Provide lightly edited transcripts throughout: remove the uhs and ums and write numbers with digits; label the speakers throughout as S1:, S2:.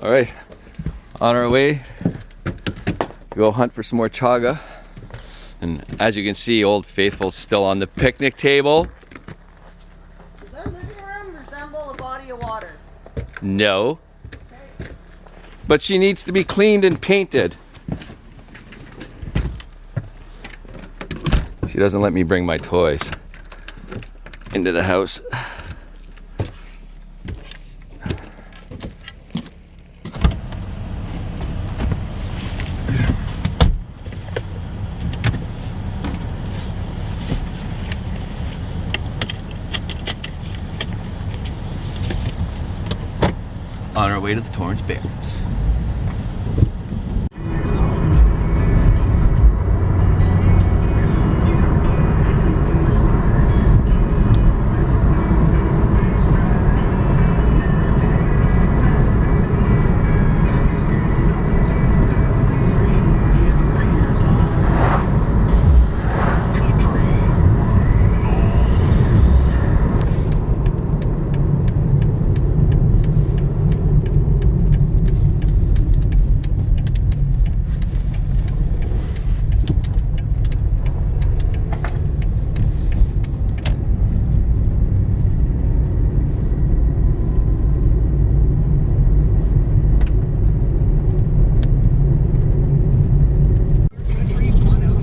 S1: All right, on our way to go hunt for some more chaga. And as you can see, Old Faithful's still on the picnic table.
S2: Does our living room resemble a body of water?
S1: No. Okay. But she needs to be cleaned and painted. She doesn't let me bring my toys into the house. On our way to the Torrance Barrens.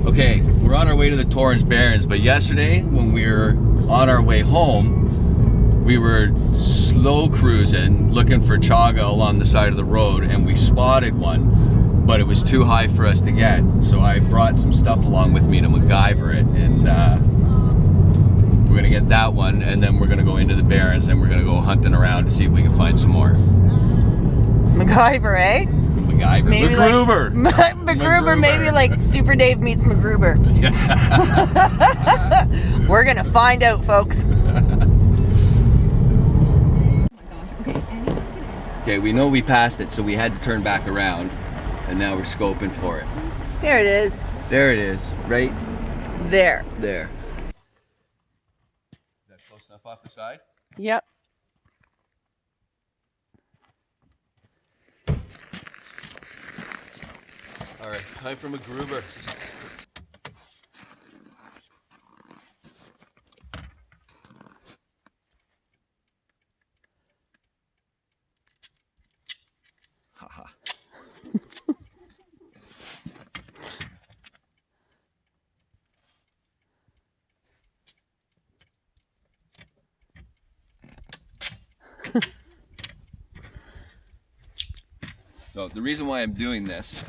S1: Okay, we're on our way to the Torrance Barrens, but yesterday when we were on our way home, we were slow cruising looking for chaga along the side of the road, and we spotted one, but it was too high for us to get. So I brought some stuff along with me to MacGyver it, and we're gonna get that one, and then we're gonna go into the Barrens and we're gonna go hunting around to see if we can find some more.
S2: MacGyver, eh?
S1: MacGyver.
S2: Maybe
S1: MacGruber.
S2: Like, MacGruber, maybe like Super Dave meets MacGruber.
S1: Yeah.
S2: We're gonna find out, folks.
S1: Okay, we know we passed it, so we had to turn back around, and now we're scoping for it.
S2: There it is.
S1: There it is, right
S2: There.
S1: there. Is that close enough off the side?
S2: Yep.
S1: All right, time for MacGruber. Haha. So the reason why I'm doing this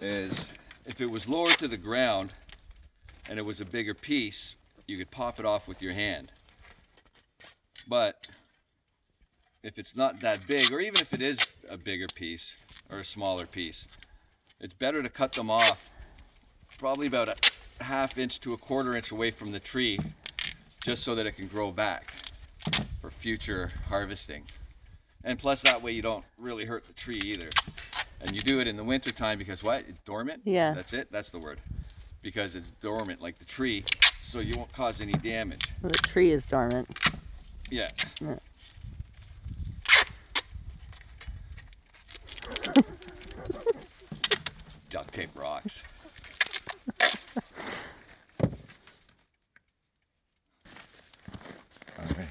S1: is if it was lower to the ground and it was a bigger piece, you could pop it off with your hand. But if it's not that big, or even if it is a bigger piece or a smaller piece, it's better to cut them off probably about a ½ inch to a ¼ inch away from the tree, just so that it can grow back for future harvesting. And plus that way you don't really hurt the tree either. And you do it in the winter time because what? It's dormant?
S2: Yeah.
S1: That's it? That's the word. Because it's dormant like the tree, so you won't cause any damage.
S2: Well, the tree is dormant.
S1: Yeah.
S2: Yeah.
S1: Duct tape rocks. All right.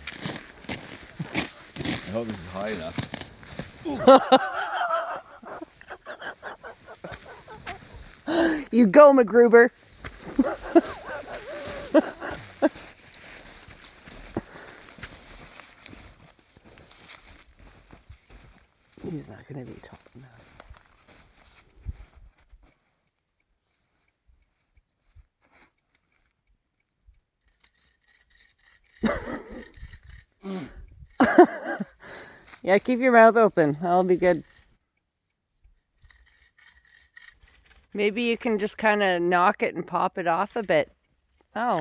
S1: I hope this is high enough.
S2: You go, MacGruber. He's not going to be tall enough. Yeah, keep your mouth open. That'll be good. Maybe you can just kind of knock it and pop it off a bit. Oh,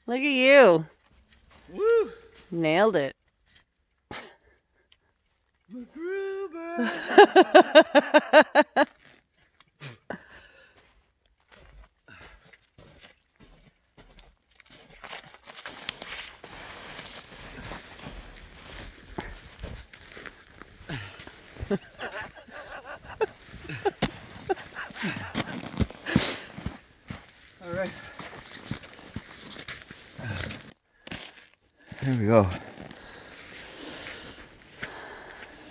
S2: look at you.
S1: Woo!
S2: Nailed it.
S1: MacGruber! There we go.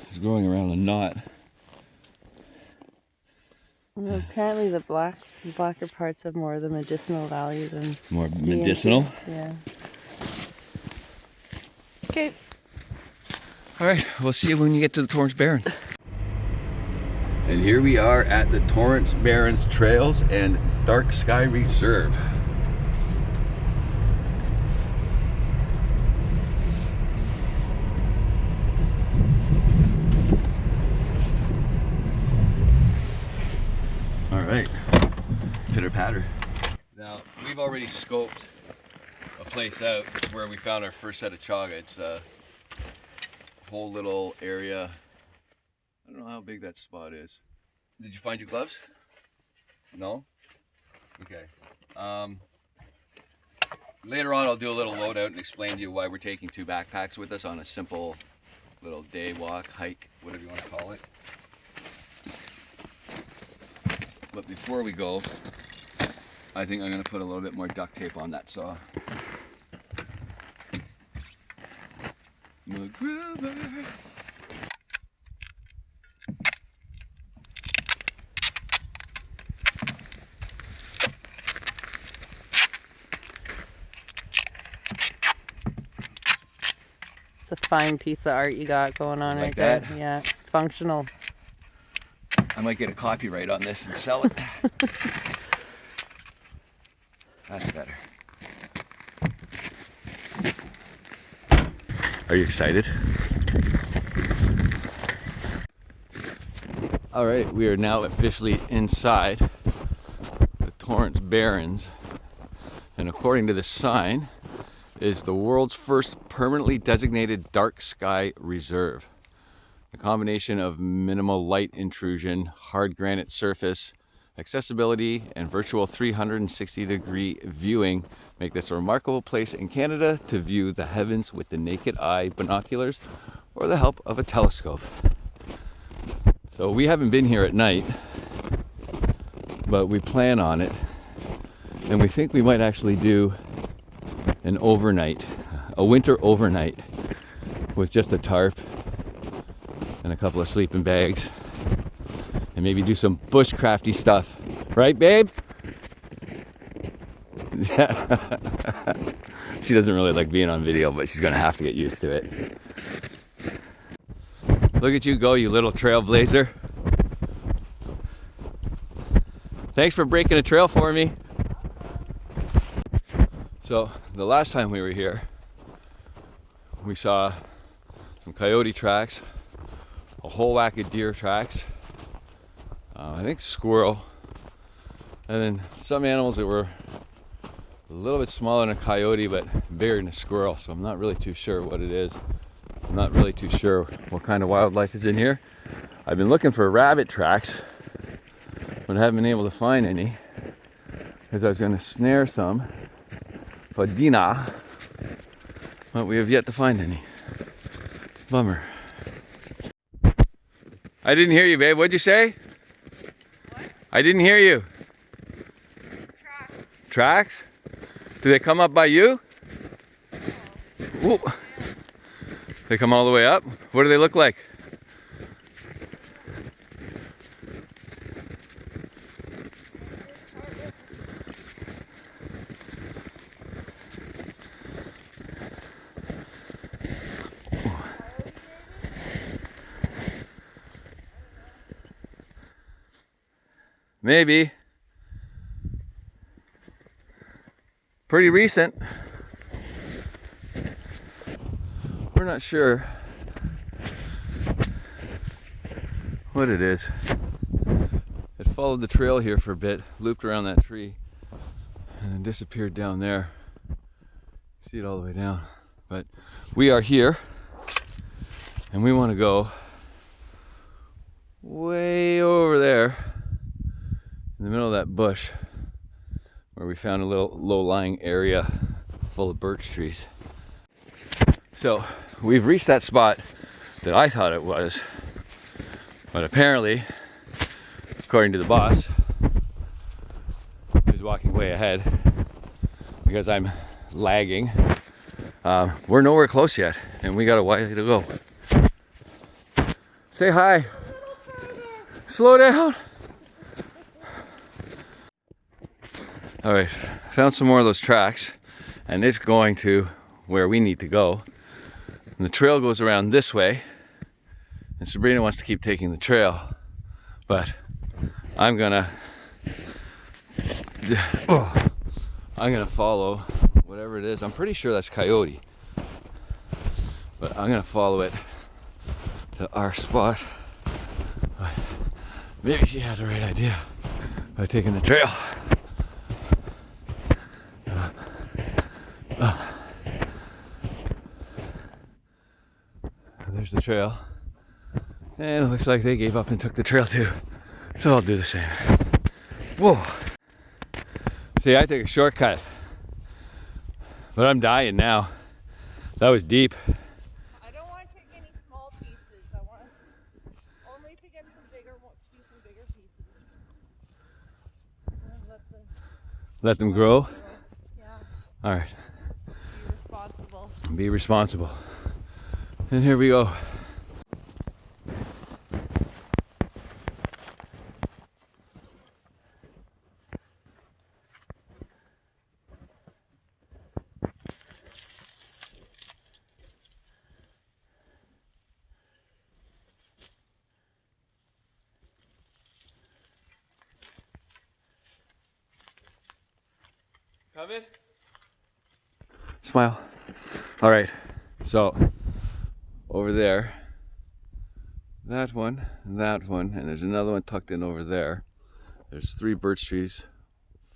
S1: It's growing around a knot.
S2: Well, apparently the blacker parts have more of the medicinal value than
S1: More medicinal?
S2: Yeah. Okay.
S1: All right, we'll see you when you get to the Torrance Barrens. And here we are at the Torrance Barrens Trails and Dark Sky Reserve. All right, pitter patter. Now, we've already scoped a place out where we found our first set of chaga. It's a whole little area. I don't know how big that spot is. Did you find your gloves? No? Okay. Later on I'll do a little loadout and explain to you why we're taking 2 backpacks with us on a simple little day walk, hike, whatever you want to call it. But before we go, I think I'm going to put a little bit more duct tape on that saw. MacGruber.
S2: It's a fine piece of art you got going on
S1: Like
S2: right
S1: that?
S2: there. Yeah, functional.
S1: I might get a copyright on this and sell it. That's better. Are you excited? All right, we are now officially inside the Torrance Barrens, and according to the sign, is the world's first permanently designated dark sky reserve. The combination of minimal light intrusion, hard granite surface, accessibility, and virtual 360-degree viewing make this a remarkable place in Canada to view the heavens with the naked eye, binoculars, or the help of a telescope. So we haven't been here at night, but we plan on it, and we think we might actually do an overnight, a winter overnight, with just a tarp and a couple of sleeping bags, and maybe do some bushcrafty stuff. Right, babe? She doesn't really like being on video, but she's gonna have to get used to it. Look at you go, you little trailblazer. Thanks for breaking a trail for me. So the last time we were here, we saw some coyote tracks, a whole whack of deer tracks, I think squirrel, and then some animals that were a little bit smaller than a coyote but bigger than a squirrel, so I'm not really too sure what it is. I'm not really too sure what kind of wildlife is in here. I've been looking for rabbit tracks, but I haven't been able to find any, because I was going to snare some for dinner, but we have yet to find any. Bummer. I didn't hear you, babe. What'd you say?
S2: What?
S1: I didn't hear you.
S2: Tracks.
S1: Tracks? Do they come up by you?
S2: No.
S1: Ooh. They come all the way up? What do they look like? Maybe. Pretty recent. We're not sure what it is. It followed the trail here for a bit, looped around that tree, and then disappeared down there. See it all the way down. But we are here, and we want to go way over there in the middle of that bush where we found a little low-lying area full of birch trees. So we've reached that spot that I thought it was, but apparently, according to the boss, who's walking way ahead because I'm lagging, we're nowhere close yet, and we got a way to go. Say hi. Slow down. All right, found some more of those tracks, and it's going to where we need to go. And the trail goes around this way, and Sabrina wants to keep taking the trail, but I'm gonna follow whatever it is. I'm pretty sure that's coyote, but I'm gonna follow it to our spot. But maybe she had the right idea by taking the trail. There's the trail, and it looks like they gave up and took the trail too, so I'll do the same. Whoa. See, I took a shortcut, but I'm dying now. That was deep.
S2: I don't want to take any small pieces. I want only to get some bigger pieces.
S1: Let them grow?
S2: Yeah.
S1: All right.
S2: Be responsible.
S1: Be responsible. And here we go. Come in. Smile. All right. So over there, that one, and there's another one tucked in over there. There's 3 birch trees,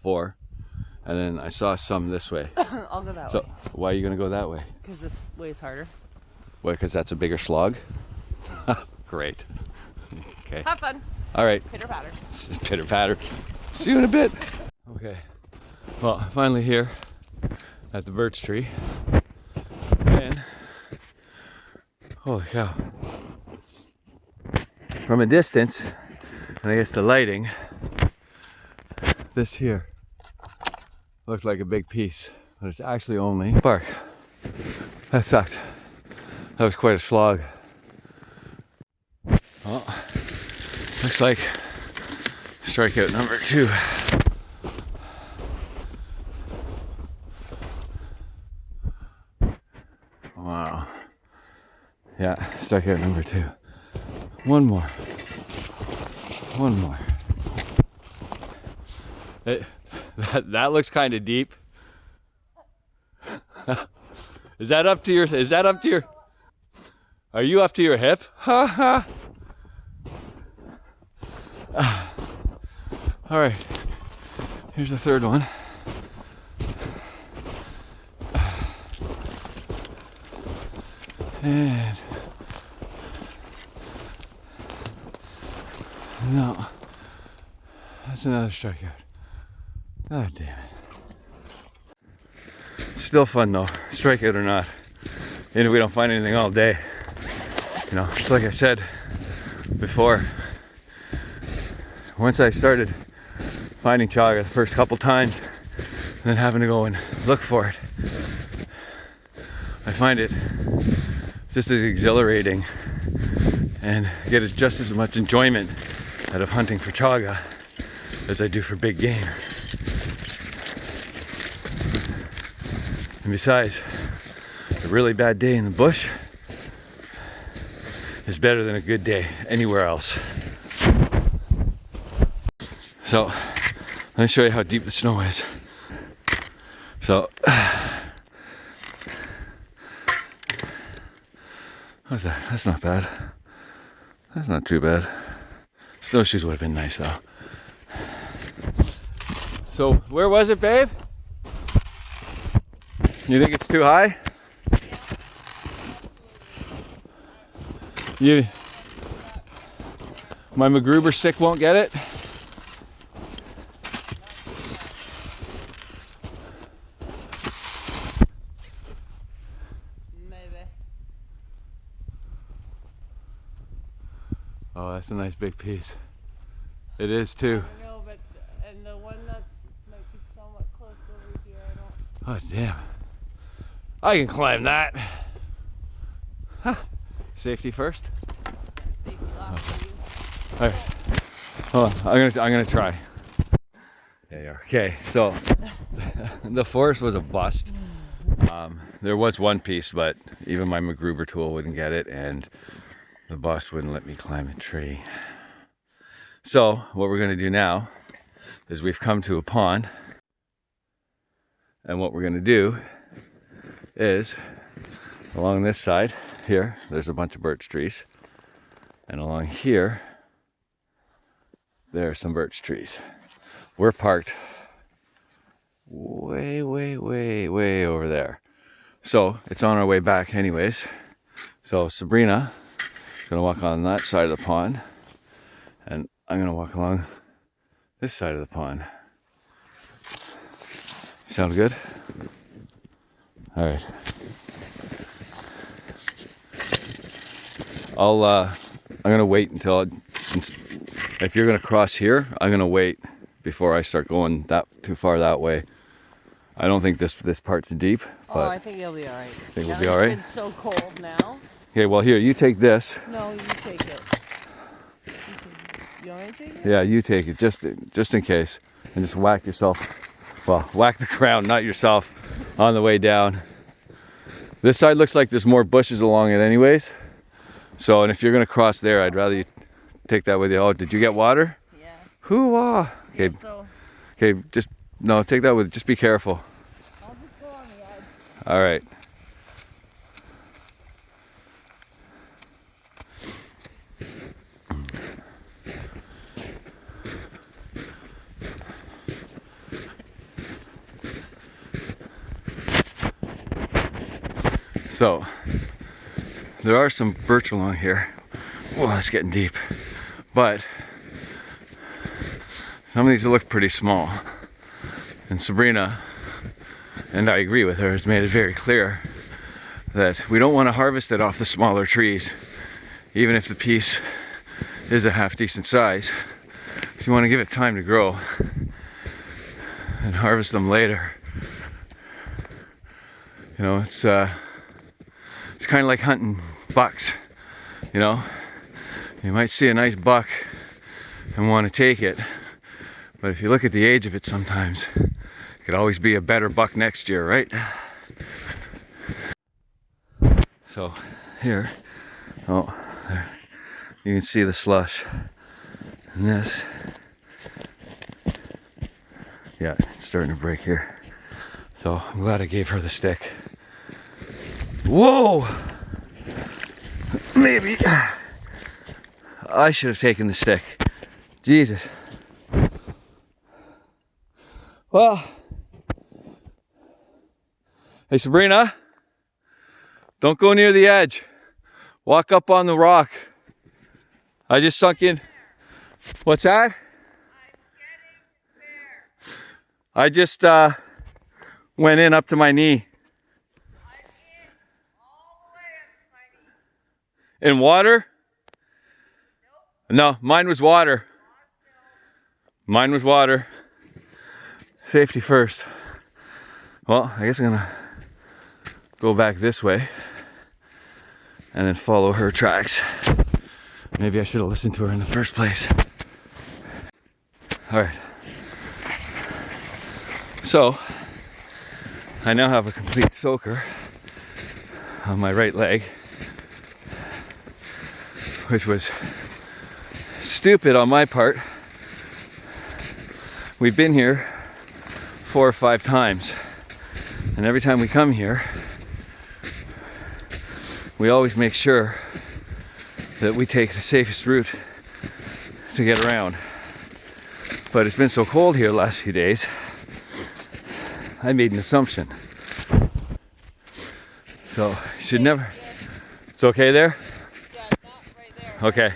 S1: 4, and then I saw some this way.
S2: I'll go that way.
S1: So why are you gonna go that way?
S2: Because this way is harder.
S1: Why? Because that's a bigger slog? Great. Okay.
S2: Have fun.
S1: All right.
S2: Pitter patter.
S1: Pitter patter. See you in a bit. Okay. Well, finally here at the birch tree. And holy cow. From a distance, and I guess the lighting, this here looked like a big piece, but it's actually only bark. That sucked. That was quite a slog. Well, looks like strikeout number 2. Wow. Yeah, strikeout number 2. One more. That looks kind of deep. Is that up to your, are you up to your hip? Ha ha. All right, here's the 3rd one. And no, that's another strikeout. God damn it. Still fun though, strikeout or not. Even if we don't find anything all day. You know, it's like I said before, once I started finding chaga the first couple times, and then having to go and look for it, I find it just as exhilarating and get just as much enjoyment out of hunting for chaga as I do for big game. And besides, a really bad day in the bush is better than a good day anywhere else. So let me show you how deep the snow is. So what's that? That's not bad. That's not too bad. Snowshoes would have been nice though. So where was it, babe? You think it's too high? My MacGruber stick won't get it?
S2: Maybe.
S1: Oh, that's a nice big piece. It is too.
S2: I know, but and the one that's might be somewhat close over here, I don't.
S1: Oh damn. I can climb that. Huh. Safety first.
S2: Safety last for you.
S1: All right. Hold on. I'm gonna try. There you are. Okay, so the forest was a bust. There was one piece, but even my MacGruber tool wouldn't get it, and the bus wouldn't let me climb a tree. So what we're gonna do now is we've come to a pond, and what we're gonna do is along this side here, there's a bunch of birch trees, and along here, there are some birch trees. We're parked way over there. So it's on our way back anyways. So Sabrina is gonna walk on that side of the pond, and I'm gonna walk along this side of the pond. Sound good? All right. I'm gonna wait until, if you're gonna cross here, I'm gonna wait before I start going that too far that way. I don't think this part's deep, but
S2: Oh, I think you'll be all right.
S1: Think we'll be all right?
S2: It's been so cold now.
S1: Okay, well here, you take this.
S2: No, you take it. You want me to take it?
S1: Yeah, you take it, just in case, and just whack yourself. Well, whack the ground, not yourself, on the way down. This side looks like there's more bushes along it anyways. So, and if you're gonna cross there, I'd rather you take that with you. Oh, did you get water?
S2: Yeah.
S1: Hoo-ah! Okay,
S2: So
S1: okay, no, take that with, just be careful.
S2: I'll just go on the edge.
S1: All right. So, there are some birch along here. Well, it's getting deep. But, some of these look pretty small. And Sabrina, and I agree with her, has made it very clear that we don't want to harvest it off the smaller trees, even if the piece is a half decent size. So you want to give it time to grow and harvest them later. You know, it's kind of like hunting bucks, you know? You might see a nice buck and want to take it, but if you look at the age of it sometimes, it could always be a better buck next year, right? So here, oh, there, you can see the slush. And this, yeah, it's starting to break here. So I'm glad I gave her the stick. Whoa! Maybe I should have taken the stick. Jesus. Well, hey Sabrina, don't go near the edge. Walk up on the rock. I just sunk in. What's that? I just went in up to my knee. In water? No, mine was water. Mine was water. Safety first. Well, I guess I'm gonna go back this way and then follow her tracks. Maybe I should have listened to her in the first place. All right. So, I now have a complete soaker on my right leg, which was stupid on my part. We've been here 4 or 5 times, and every time we come here, we always make sure that we take the safest route to get around. But it's been so cold here the last few days, I made an assumption. So, you should never... It's okay there?
S2: Yeah, not right there.
S1: Okay.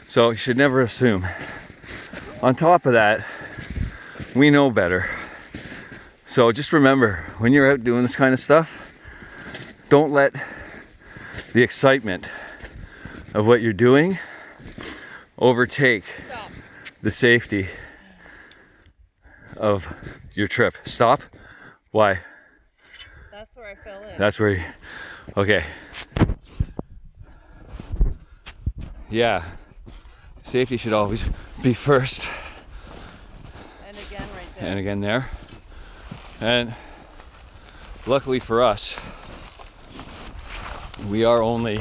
S1: So, you should never assume. On top of that, we know better. So just remember, when you're out doing this kind of stuff, don't let the excitement of what you're doing overtake the safety of your trip. Stop. Why?
S2: That's where where I fell in.
S1: That's where you, okay. Yeah, safety should always be first.
S2: And again right there.
S1: And again there. And luckily for us, we are only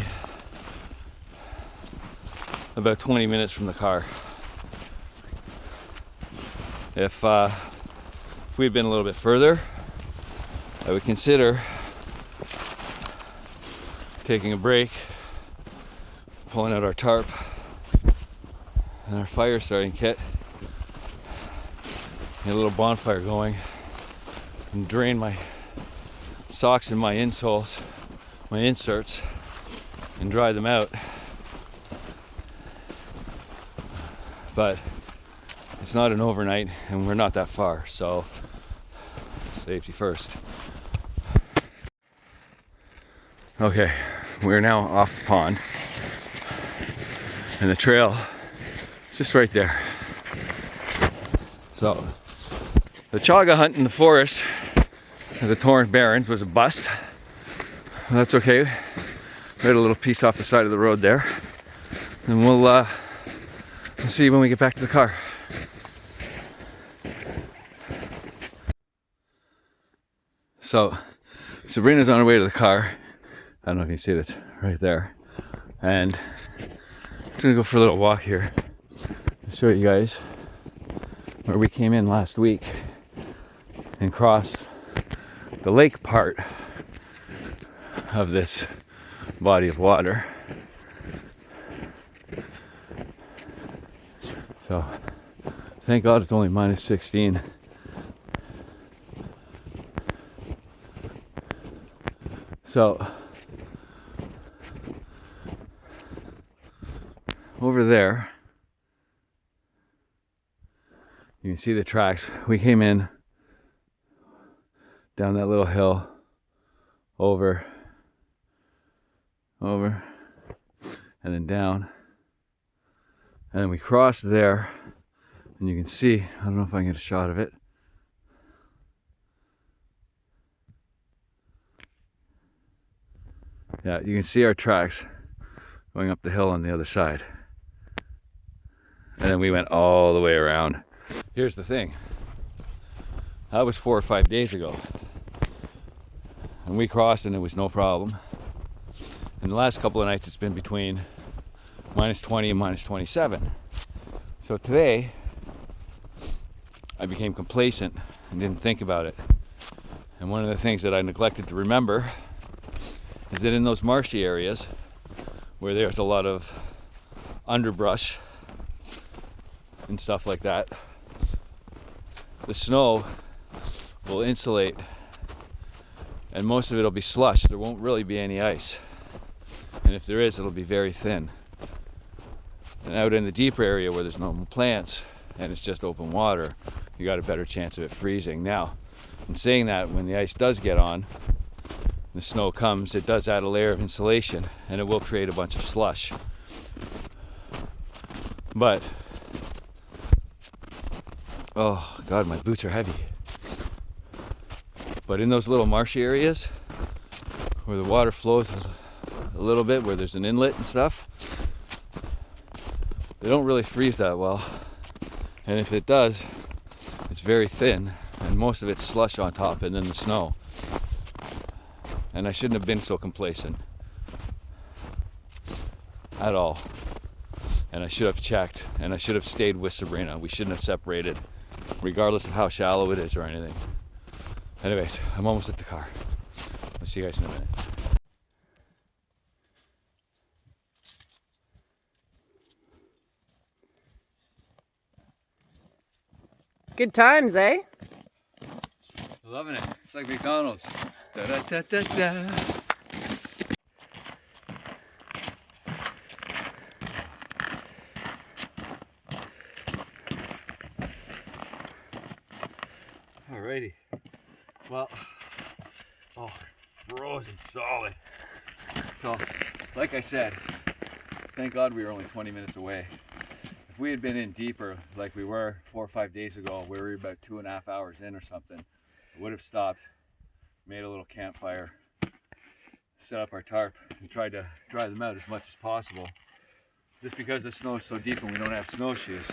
S1: about 20 minutes from the car. If we had been a little bit further, I would consider taking a break, pulling out our tarp and our fire starting kit, get a little bonfire going, and drain my socks and my insoles, my inserts, and dry them out. But it's not an overnight and we're not that far, so safety first. Okay, we're now off the pond and the trail is just right there. So the chaga hunt in the forest of the Torrance Barrens was a bust. Well, that's okay. We had a little piece off the side of the road there, and we'll see when we get back to the car. So Sabrina's on her way to the car. I don't know if you can see it, it's right there. And I'm just gonna go for a little walk here to show you guys where we came in last week and crossed the lake part of this body of water. So thank God it's only minus 16. So over there you can see the tracks. We came in down that little hill, over, and then down, and then we crossed there, and you can see, I don't know if I can get a shot of it. Yeah, you can see our tracks going up the hill on the other side. And then we went all the way around. Here's the thing. That was 4 or 5 days ago. And we crossed and it was no problem. And the last couple of nights it's been between minus 20 and minus 27. So today, I became complacent and didn't think about it. And one of the things that I neglected to remember is that in those marshy areas where there's a lot of underbrush and stuff like that, the snow will insulate and most of it will be slush. There won't really be any ice, and if there is, it'll be very thin. And out in the deeper area where there's no plants and it's just open water, you got a better chance of it freezing. Now, in saying that, when the ice does get on, the snow comes, it does add a layer of insulation and it will create a bunch of slush. But, oh God, my boots are heavy. But in those little marshy areas where the water flows a little bit, where there's an inlet and stuff, they don't really freeze that well. And if it does, it's very thin and most of it's slush on top and then the snow. And I shouldn't have been so complacent at all. And I should have checked, and I should have stayed with Sabrina. We shouldn't have separated, regardless of how shallow it is or anything. Anyways, I'm almost at the car. I'll see you guys in a minute.
S2: Good times, eh?
S1: Loving it. It's like McDonald's. Da da da da da. Alrighty. Well, oh, frozen solid. So, like I said, thank God we were only 20 minutes away. If we had been in deeper, like we were 4 or 5 days ago, we were about 2.5 hours in or something, I would have stopped, made a little campfire, set up our tarp and tried to dry them out as much as possible. Just because the snow is so deep and we don't have snowshoes.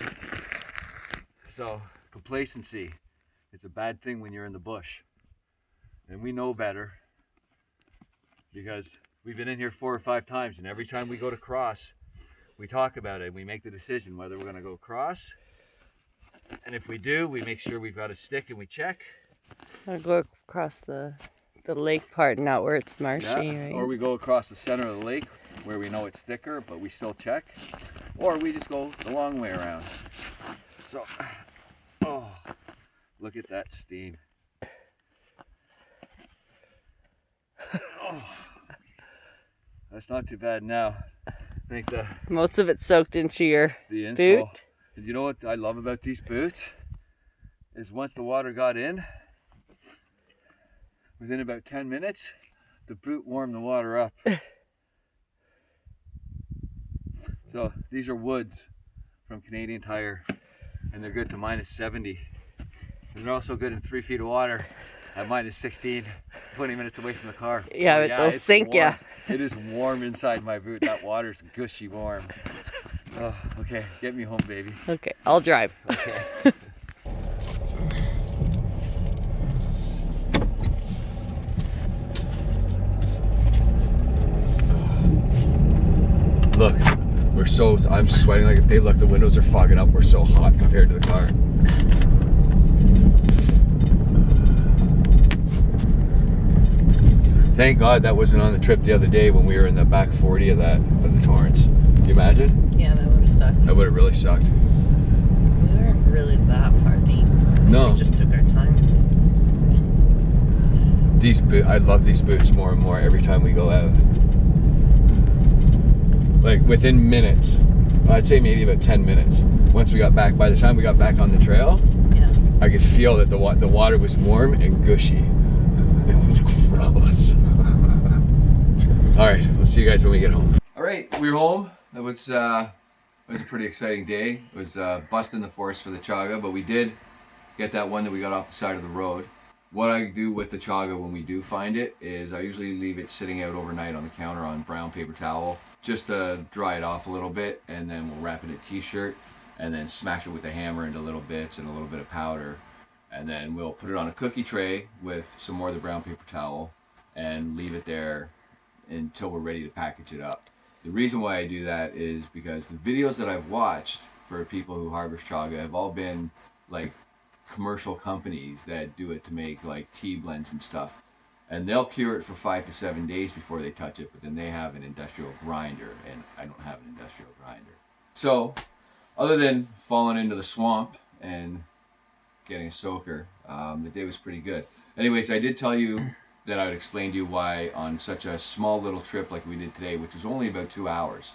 S1: So complacency, it's a bad thing when you're in the bush. And we know better because we've been in here 4 or 5 times, and every time we go to cross, we talk about it. We make the decision whether we're gonna go cross. And if we do, we make sure we've got a stick and we check.
S2: I'll go across the lake part, not where it's marshy,
S1: Yeah.
S2: right?
S1: Or we go across the center of the lake where we know it's thicker, but we still check. Or we just go the long way around. So, oh, look at that steam. Oh, that's not too bad now. I think
S2: Most of it's soaked into your
S1: the insole.
S2: boot.
S1: And you know what I love about these boots? Is once the water got in, within about 10 minutes, the boot warmed the water up. So these are Woods from Canadian Tire, and they're good to -70. And they're also good in 3 feet of water at -16, 20 minutes away from the car.
S2: Yeah,
S1: Oh,
S2: but they'll
S1: it's
S2: sink ya.
S1: warm. It is warm inside my boot. That water's gushy warm. Oh, okay, get me home, baby.
S2: Okay, I'll drive.
S1: Okay. Look, I'm sweating like a pig. Look, the windows are fogging up. We're so hot compared to the car. Thank God that wasn't on the trip the other day when we were in the back 40 of the Torrance. Can you imagine?
S2: Yeah, that would have sucked.
S1: That would have really sucked.
S2: We weren't really that far deep.
S1: No.
S2: We just took our time.
S1: I love these boots more and more every time we go out. Like within minutes, I'd say maybe about 10 minutes. Once we got back, by the time we got back on the trail,
S2: Yeah.
S1: I could feel that the water was warm and gushy. It was gross. All right, we'll see you guys when we get home. All right, we're home. It was a pretty exciting day. It was busting the forest for the chaga, but we did get that one that we got off the side of the road. What I do with the chaga when we do find it is I usually leave it sitting out overnight on the counter on brown paper towel just to dry it off a little bit, and then we'll wrap it in a t-shirt and then smash it with a hammer into little bits and a little bit of powder, and then we'll put it on a cookie tray with some more of the brown paper towel and leave it there until we're ready to package it up. The reason why I do that is because the videos that I've watched for people who harvest chaga have all been like commercial companies that do it to make like tea blends and stuff, and they'll cure it for 5 to 7 days before they touch it, but then they have an industrial grinder and I don't have an industrial grinder. So other than falling into the swamp and getting a soaker, the day was pretty good. Anyways, I did tell you that I would explain to you why on such a small little trip like we did today, which was only about 2 hours,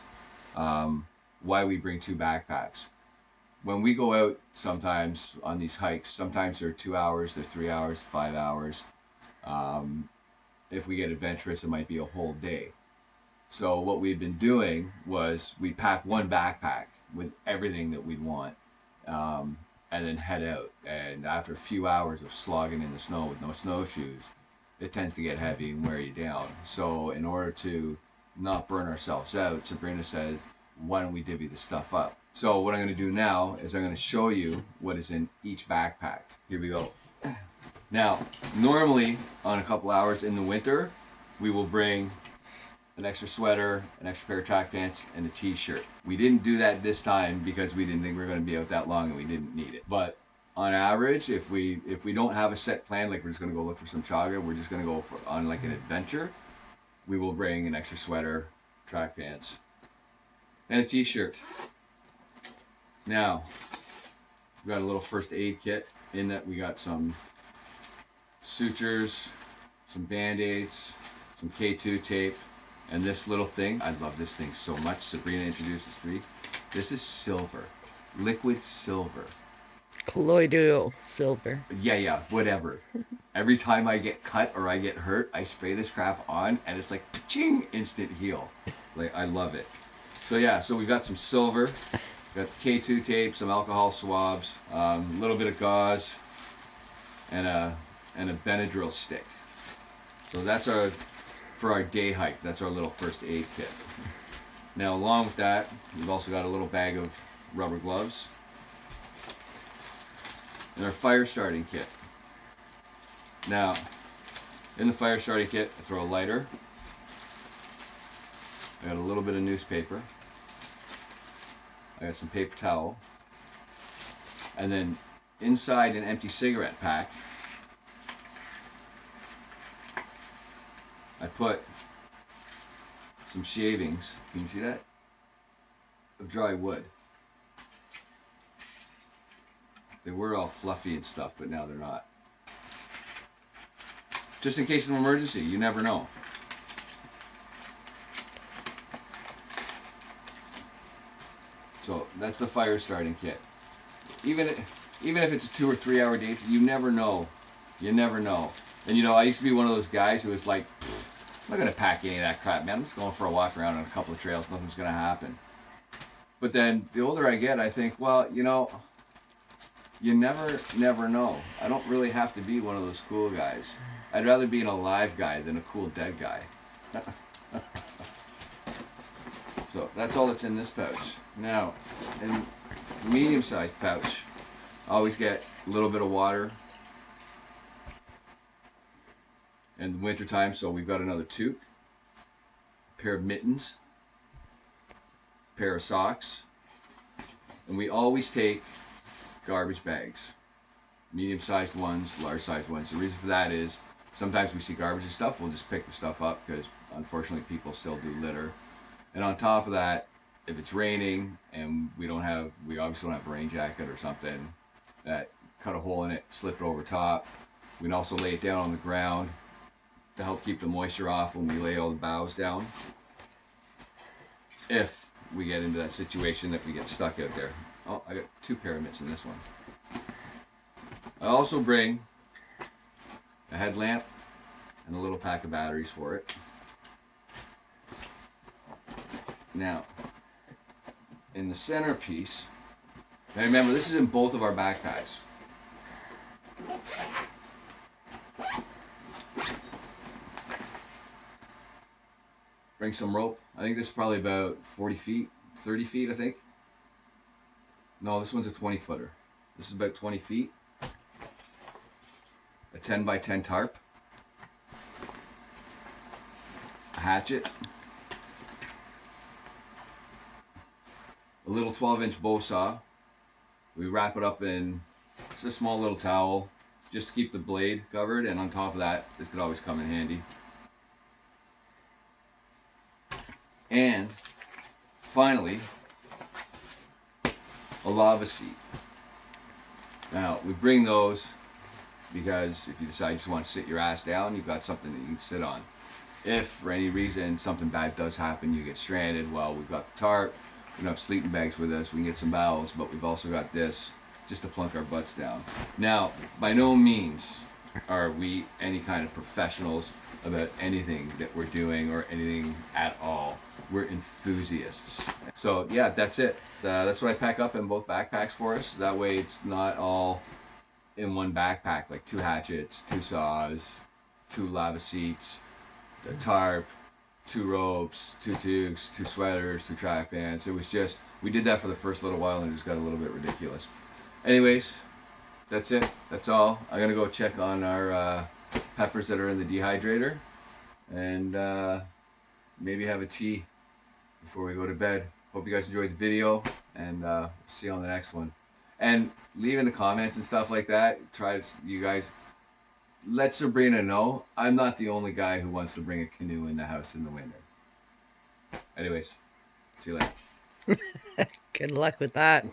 S1: why we bring 2 backpacks. When we go out sometimes on these hikes, sometimes they're 2 hours, they're 3 hours, 5 hours. If we get adventurous, it might be a whole day. So what we've been doing was we pack 1 backpack with everything that we'd want, and then head out. And after a few hours of slogging in the snow with no snowshoes, it tends to get heavy and wear you down. So in order to not burn ourselves out, Sabrina says, why don't we divvy the stuff up? So what I'm going to do now is I'm going to show you what is in each backpack. Here we go. Now, normally on a couple hours in the winter, we will bring an extra sweater, an extra pair of track pants, and a t-shirt. We didn't do that this time because we didn't think we were going to be out that long and we didn't need it. But on average, if we don't have a set plan, like we're just going to go look for some chaga, we're just going to go on like an adventure, we will bring an extra sweater, track pants, and a t-shirt. Now, we've got a little first aid kit. In that we got some sutures, some band-aids, some K2 tape, and this little thing. I love this thing so much. Sabrina introduced this to me. This is silver, liquid silver.
S2: Colloidal silver.
S1: Yeah, whatever. Every time I get cut or I get hurt, I spray this crap on and it's like ka-ching, instant heal. Like, I love it. So yeah, so we got some silver. Got the K2 tape, some alcohol swabs, a little bit of gauze, and a Benadryl stick. So that's our for our day hike. That's our little first aid kit. Now, along with that, we've also got a little bag of rubber gloves and our fire starting kit. Now, in the fire starting kit, I throw a lighter. I got a little bit of newspaper. I got some paper towel. And then inside an empty cigarette pack, I put some shavings, can you see that? Of dry wood. They were all fluffy and stuff, but now they're not. Just in case of an emergency, you never know. So that's the fire starting kit. Even if it's a 2 or 3 hour day, you never know. You never know. And you know, I used to be one of those guys who was like, I'm not gonna pack any of that crap, man. I'm just going for a walk around on a couple of trails. Nothing's gonna happen. But then the older I get, I think, well, you know, you never know. I don't really have to be one of those cool guys. I'd rather be an alive guy than a cool dead guy. So that's all that's in this pouch. Now, in medium-sized pouch, I always get a little bit of water. In the winter time, so we've got another toque, a pair of mittens, a pair of socks, and we always take garbage bags, medium-sized ones, large-sized ones. The reason for that is sometimes we see garbage and stuff, we'll just pick the stuff up because unfortunately people still do litter. And on top of that, if it's raining and we obviously don't have a rain jacket or something, that cut a hole in it, slip it over top. We can also lay it down on the ground to help keep the moisture off when we lay all the boughs down. If we get into that situation that we get stuck out there. Oh, I got 2 pyramids in this one. I also bring a headlamp and a little pack of batteries for it. Now, in the centerpiece, and remember this is in both of our backpacks. Bring some rope. I think this is probably about 40 feet, 30 feet, I think. No, this one's a 20 footer. This is about 20 feet. A 10 by 10 tarp. A hatchet. A little 12-inch bow saw. We wrap it up in just a small little towel just to keep the blade covered, and on top of that, this could always come in handy. And finally, a lava seat. Now, we bring those because if you decide you just want to sit your ass down, you've got something that you can sit on. If for any reason something bad does happen, you get stranded, well, we've got the tarp, we don't have sleeping bags with us, we can get some bowels, but we've also got this just to plunk our butts down. Now, by no means are we any kind of professionals about anything that we're doing or anything at all. We're enthusiasts. So yeah, that's it. That's what I pack up in both backpacks for us. That way it's not all in one backpack, like 2 hatchets, 2 saws, 2 lava seats, a tarp, 2 ropes, 2 toques, 2 sweaters, 2 track pants. It was just, we did that for the first little while and it just got a little bit ridiculous. Anyways, that's it. That's all. I'm gonna go check on our peppers that are in the dehydrator and maybe have a tea before we go to bed. Hope you guys enjoyed the video, and see you on the next one. And leave in the comments and stuff like that. You guys, let Sabrina know I'm not the only guy who wants to bring a canoe in the house in the winter. Anyways, see you later.
S2: Good luck with that.